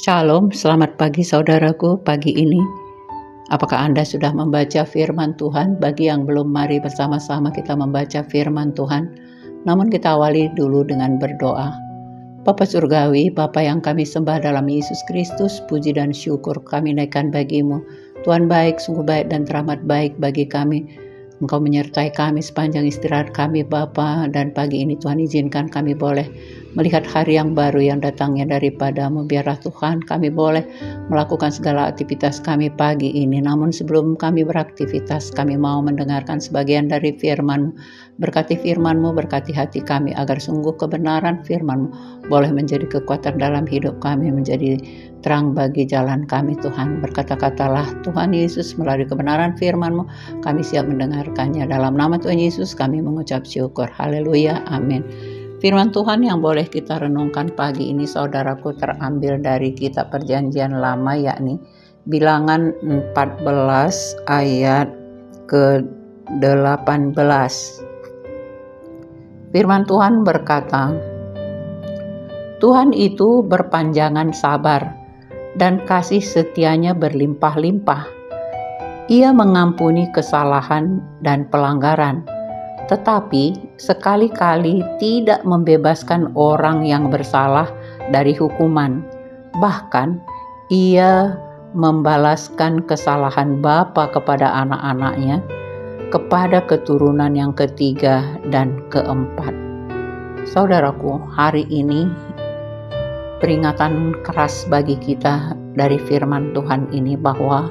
Shalom, selamat pagi saudaraku pagi ini. Apakah Anda sudah membaca firman Tuhan? Bagi yang belum, mari bersama-sama kita membaca firman Tuhan. Namun kita awali dulu dengan berdoa. Bapa Surgawi, Bapa yang kami sembah dalam Yesus Kristus, puji dan syukur kami naikkan bagimu. Tuhan baik, sungguh baik dan teramat baik bagi kami. Engkau menyertai kami sepanjang istirahat kami Bapa, dan pagi ini Tuhan izinkan kami boleh melihat hari yang baru yang datangnya daripadamu. Biarlah Tuhan kami boleh melakukan segala aktivitas kami pagi ini. Namun sebelum kami beraktivitas, kami mau mendengarkan sebagian dari firman-Mu. Berkati firman-Mu, berkati hati kami agar sungguh kebenaran firman-Mu boleh menjadi kekuatan dalam hidup kami, menjadi terang bagi jalan kami Tuhan. Berkata-katalah Tuhan Yesus melalui kebenaran firman-Mu, kami siap mendengarkannya. Dalam nama Tuhan Yesus kami mengucap syukur. Haleluya, amin. Firman Tuhan yang boleh kita renungkan pagi ini saudaraku terambil dari kitab Perjanjian Lama, yakni Bilangan 14 ayat ke-18. Firman Tuhan berkata, Tuhan itu berpanjangan sabar dan kasih setianya berlimpah-limpah. Ia mengampuni kesalahan dan pelanggaran, tetapi sekali-kali tidak membebaskan orang yang bersalah dari hukuman. Bahkan ia membalaskan kesalahan bapa kepada anak-anaknya, kepada keturunan yang ketiga dan keempat. Saudaraku, hari ini peringatan keras bagi kita dari firman Tuhan ini bahwa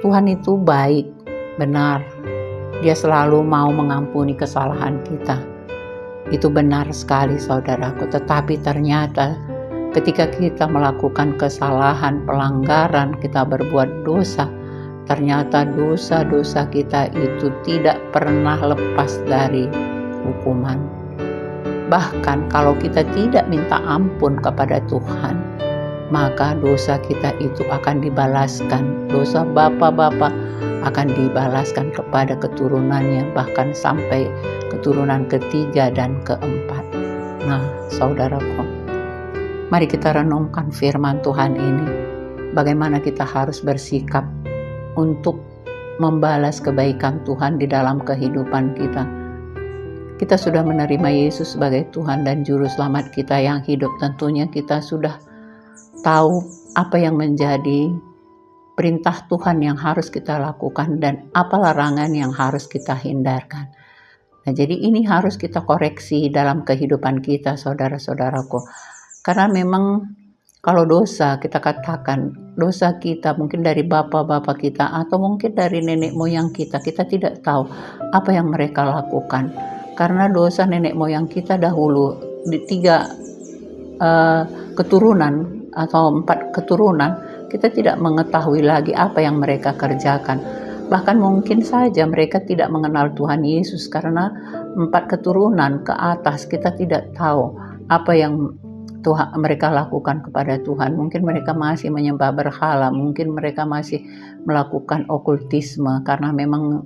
Tuhan itu baik, benar. Dia selalu mau mengampuni kesalahan kita. Itu benar sekali saudaraku. Tetapi ternyata ketika kita melakukan kesalahan, pelanggaran, kita berbuat dosa, ternyata dosa-dosa kita itu tidak pernah lepas dari hukuman. Bahkan kalau kita tidak minta ampun kepada Tuhan, maka dosa kita itu akan dibalaskan. Dosa bapak-bapak akan dibalaskan kepada keturunannya, bahkan sampai keturunan ketiga dan keempat. Nah, saudaraku, mari kita renungkan firman Tuhan ini. Bagaimana kita harus bersikap untuk membalas kebaikan Tuhan di dalam kehidupan kita. Kita sudah menerima Yesus sebagai Tuhan dan Juru Selamat kita yang hidup. Tentunya kita sudah tahu apa yang menjadi perintah Tuhan yang harus kita lakukan dan apa larangan yang harus kita hindarkan. Nah, jadi ini harus kita koreksi dalam kehidupan kita, saudara-saudaraku. Karena memang kalau dosa, kita katakan dosa kita mungkin dari bapak-bapak kita atau mungkin dari nenek moyang kita, kita tidak tahu apa yang mereka lakukan. Karena dosa nenek moyang kita dahulu di 3 keturunan atau 4 keturunan, kita tidak mengetahui lagi apa yang mereka kerjakan. Bahkan mungkin saja mereka tidak mengenal Tuhan Yesus karena 4 keturunan ke atas kita tidak tahu apa yang Tuhan mereka lakukan kepada Tuhan. Mungkin mereka masih menyembah berhala, mungkin mereka masih melakukan okultisme, karena memang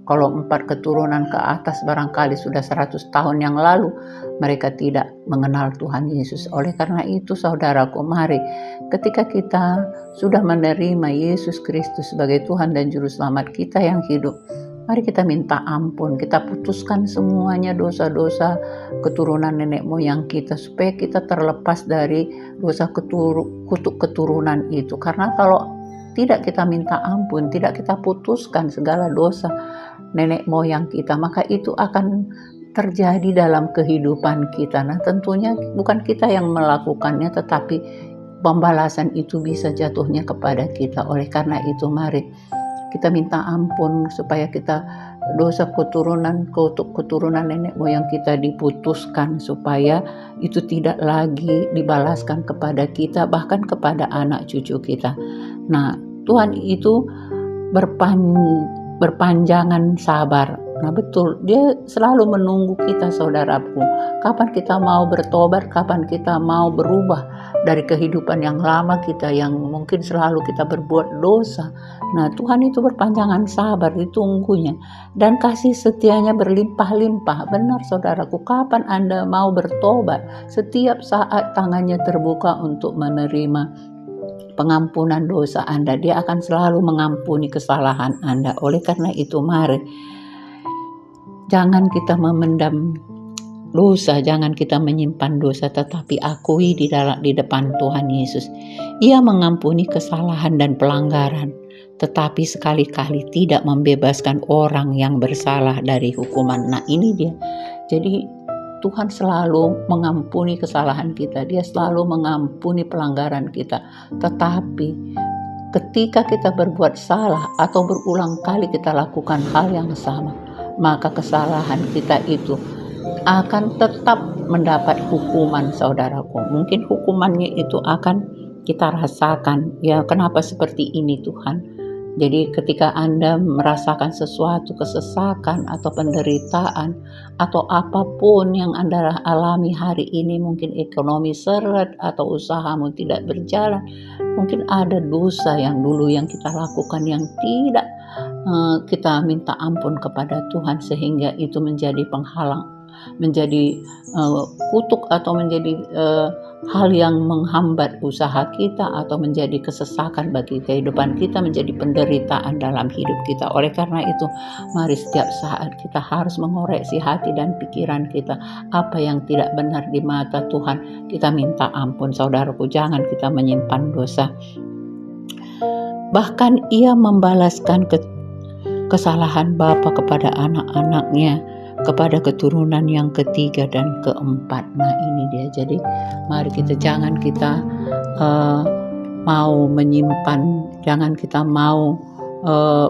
kalau 4 keturunan ke atas barangkali sudah 100 tahun yang lalu mereka tidak mengenal Tuhan Yesus. Oleh karena itu saudaraku, mari ketika kita sudah menerima Yesus Kristus sebagai Tuhan dan Juru Selamat kita yang hidup, mari kita minta ampun, kita putuskan semuanya dosa-dosa keturunan nenek moyang kita supaya kita terlepas dari dosa kutuk keturunan itu. Karena kalau tidak kita minta ampun, tidak kita putuskan segala dosa nenek moyang kita, maka itu akan terjadi dalam kehidupan kita. Nah, tentunya bukan kita yang melakukannya, tetapi pembalasan itu bisa jatuhnya kepada kita. Oleh karena itu, mari kita minta ampun supaya kita dosa keturunan nenek moyang kita diputuskan, supaya itu tidak lagi dibalaskan kepada kita, bahkan kepada anak cucu kita. Nah, Tuhan itu berpanjangan sabar. Nah, betul, dia selalu menunggu kita saudaraku. Kapan kita mau bertobat, kapan kita mau berubah dari kehidupan yang lama kita yang mungkin selalu kita berbuat dosa. Nah, Tuhan itu berpanjangan sabar, ditunggunya, dan kasih setianya berlimpah-limpah. Benar saudaraku, kapan Anda mau bertobat? Setiap saat tangannya terbuka untuk menerima pengampunan dosa Anda. Dia akan selalu mengampuni kesalahan Anda. Oleh karena itu, mari jangan kita memendam dosa, jangan kita menyimpan dosa, tetapi akui di depan Tuhan Yesus. Ia mengampuni kesalahan dan pelanggaran, tetapi sekali-kali tidak membebaskan orang yang bersalah dari hukuman. Nah, ini dia. Jadi Tuhan selalu mengampuni kesalahan kita, Dia selalu mengampuni pelanggaran kita. Tetapi ketika kita berbuat salah atau berulang kali kita lakukan hal yang sama, maka kesalahan kita itu akan tetap mendapat hukuman, saudaraku. Mungkin hukumannya itu akan kita rasakan. Ya, kenapa seperti ini Tuhan? Jadi ketika Anda merasakan sesuatu kesesakan atau penderitaan atau apapun yang Anda alami hari ini, mungkin ekonomi seret atau usahamu tidak berjalan, mungkin ada dosa yang dulu yang kita lakukan yang tidak kita minta ampun kepada Tuhan, sehingga itu menjadi penghalang, menjadi kutuk atau menjadi hal yang menghambat usaha kita atau menjadi kesesakan bagi kehidupan kita, menjadi penderitaan dalam hidup kita. Oleh karena itu, mari setiap saat kita harus mengoreksi hati dan pikiran kita. Apa yang tidak benar di mata Tuhan, kita minta ampun, saudaraku. Jangan kita menyimpan dosa. Bahkan Ia membalaskan kesalahan bapa kepada anak-anaknya, kepada keturunan yang ketiga dan keempat. Nah, ini dia. Jadi mari jangan kita mau menyimpan, jangan kita mau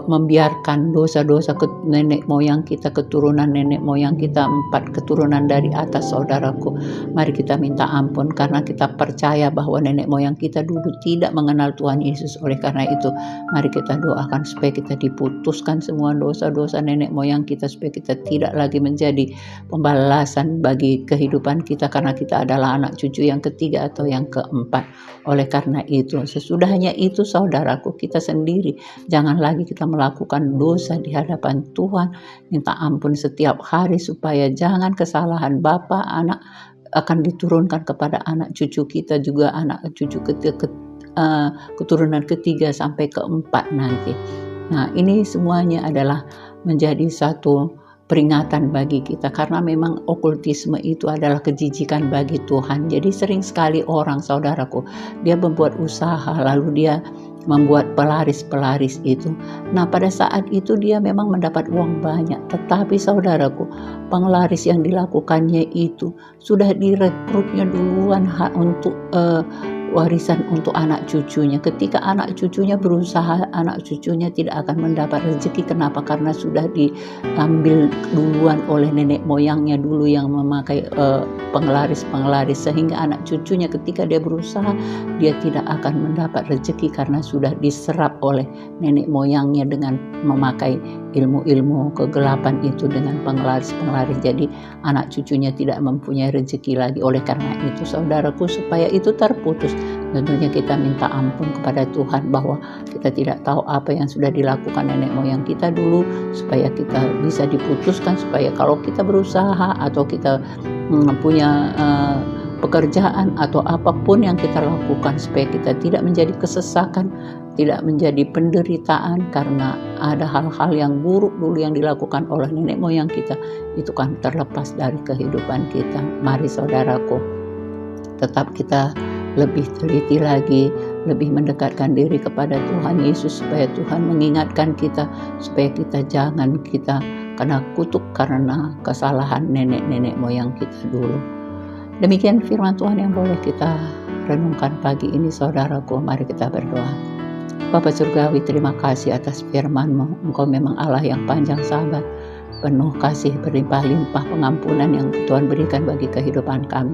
membiarkan dosa-dosa nenek moyang kita, keturunan nenek moyang kita, 4 keturunan dari atas, saudaraku. Mari kita minta ampun karena kita percaya bahwa nenek moyang kita dulu tidak mengenal Tuhan Yesus. Oleh karena itu, mari kita doakan supaya kita diputuskan semua dosa-dosa nenek moyang kita, supaya kita tidak lagi menjadi pembalasan bagi kehidupan kita, karena kita adalah anak cucu yang ketiga atau yang keempat. Oleh karena itu, sesudahnya itu, saudaraku, kita sendiri jangan lagi kita melakukan dosa di hadapan Tuhan. Minta ampun setiap hari supaya jangan kesalahan bapa anak akan diturunkan kepada anak cucu kita, juga anak cucu keturunan ketiga sampai keempat nanti. Nah, ini semuanya adalah menjadi satu peringatan bagi kita, karena memang okultisme itu adalah kejijikan bagi Tuhan. Jadi sering sekali orang, saudaraku, dia membuat usaha lalu dia membuat pelaris-pelaris itu. Nah, pada saat itu dia memang mendapat uang banyak, tetapi saudaraku, penglaris yang dilakukannya itu sudah direkrutnya duluan untuk warisan untuk anak cucunya. Ketika anak cucunya berusaha, anak cucunya tidak akan mendapat rezeki. Kenapa? Karena sudah diambil duluan oleh nenek moyangnya dulu yang memakai penglaris-penglaris, sehingga anak cucunya ketika dia berusaha, dia tidak akan mendapat rezeki karena sudah diserap oleh nenek moyangnya dengan memakai ilmu-ilmu kegelapan itu dengan penglaris-penglaris. Jadi anak cucunya tidak mempunyai rezeki lagi. Oleh karena itu, saudaraku, supaya itu terputus, tentunya kita minta ampun kepada Tuhan bahwa kita tidak tahu apa yang sudah dilakukan nenek moyang kita dulu, supaya kita bisa diputuskan, supaya kalau kita berusaha atau kita punya pekerjaan atau apapun yang kita lakukan, supaya kita tidak menjadi kesesakan, tidak menjadi penderitaan karena ada hal-hal yang buruk dulu yang dilakukan oleh nenek moyang kita, itu kan terlepas dari kehidupan kita. Mari saudaraku, tetap kita lebih teliti lagi, lebih mendekatkan diri kepada Tuhan Yesus, supaya Tuhan mengingatkan kita, supaya kita jangan kena kutuk karena kesalahan nenek-nenek moyang kita dulu. Demikian firman Tuhan yang boleh kita renungkan pagi ini, saudaraku. Mari kita berdoa. Bapa Surgawi, terima kasih atas firman-Mu. Engkau memang Allah yang panjang sabar, penuh kasih, berlimpah-limpah pengampunan yang Tuhan berikan bagi kehidupan kami.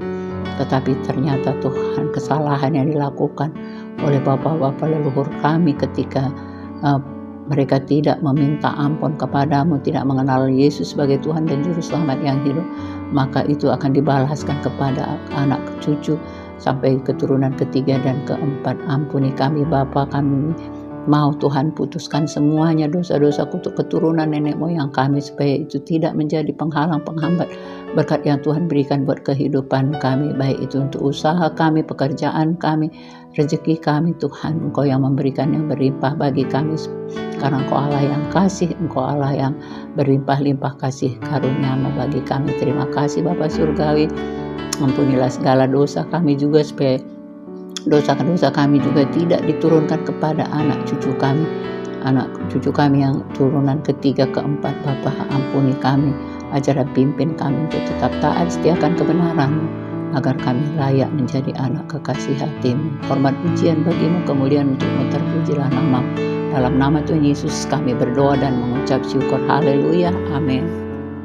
Tetapi ternyata Tuhan, kesalahan yang dilakukan oleh bapak-bapak leluhur kami ketika mereka tidak meminta ampun kepadamu, tidak mengenal Yesus sebagai Tuhan dan Juru Selamat yang hidup, maka itu akan dibalaskan kepada anak cucu sampai keturunan ketiga dan keempat. Ampuni kami Bapa, kami Mau Tuhan putuskan semuanya dosa-dosa kutuk keturunan nenek moyang kami, supaya itu tidak menjadi penghalang penghambat berkat yang Tuhan berikan buat kehidupan kami, baik itu untuk usaha kami, pekerjaan kami, rezeki kami. Tuhan, Engkau yang memberikan yang berlimpah bagi kami, karena Engkau Allah yang kasih, Engkau Allah yang berlimpah-limpah kasih karunia-Mu bagi kami. Terima kasih Bapa Surgawi, ampunilah segala dosa kami juga, supaya dosa-dosa kami juga tidak diturunkan kepada anak cucu kami yang turunan ketiga, keempat. Bapa, ampuni kami, ajar dan pimpin kami untuk tetap taat setiakan kebenaran-Mu, agar kami layak menjadi anak kekasih hati-Mu. Hormat pujian bagi-Mu, kemuliaan untuk-Mu, terpujilah nama-Mu. Dalam nama Tuhan Yesus kami berdoa dan mengucap syukur. Haleluya, amin.